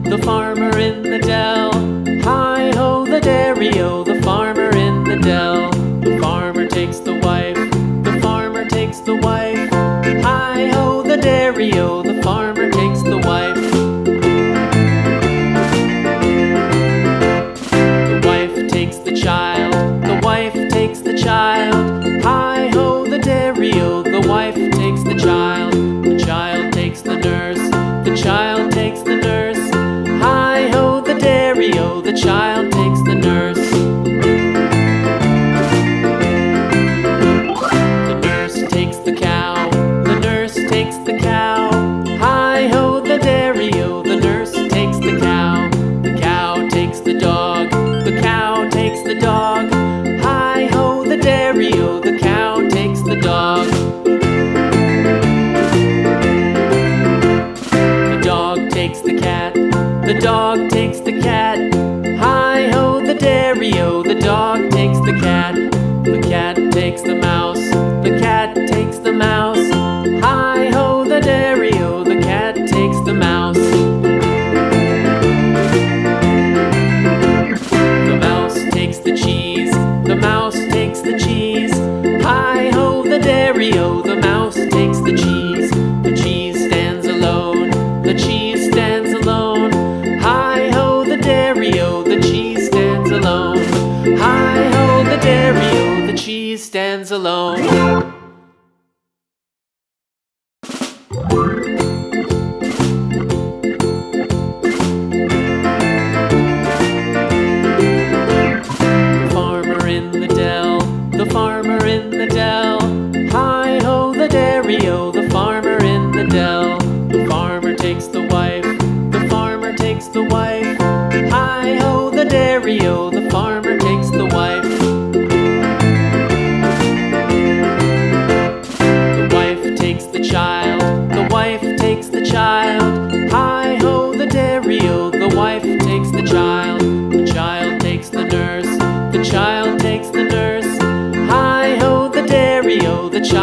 The farmer in the dell. Hi-ho, the dairy-o, the farmer in the dell. The farmer takes the wife, the farmer takes the wife. Hi-ho, the dairy-o, the farmer takes the wife. The wife takes the child, the wife takes the child. Hi-ho, the dairy-o, the wife takes the child. The child takes the nurse, the child takes the nurse. Hi-ho, the dairy-o, the child takes the nurse. The nurse takes the cow, the nurse takes the cow. Hi-ho, the dairy-o, the nurse takes the cow. The cow takes the dog, the cow takes the dog. Hi-ho, the dairy-o, the cow takes the dog. The dog takes the cat, the dog takes the cat. Hi-ho, the dairy-o, the dog takes the cat. The cat takes the mouse, the cat takes the mouse. Hi-ho, the dairy-o, the cat takes the mouse. The mouse takes the cheese, the mouse takes the cheese. Hi-ho, the dairy-o, the mouse takes the cheese. The cheese stands alone, the cheese stands alone. Hi-ho, the dairy-o, the cheese stands alone. Hi-ho, the dairy-o, the cheese stands alone. The farmer in the dell, the farmer in the dell. Hi-ho, the dairy-o, the farmer in the dell. The farmer takes the wife, the farmer takes the wife. Hi-ho, the dairy-o, the farmer takes the wife. The wife takes the child, the wife takes the child. Hi-ho, the dairy-o, the wife takes the child. The child takes the nurse, the child takes the nurse. Hi-ho, the dairy-o, the child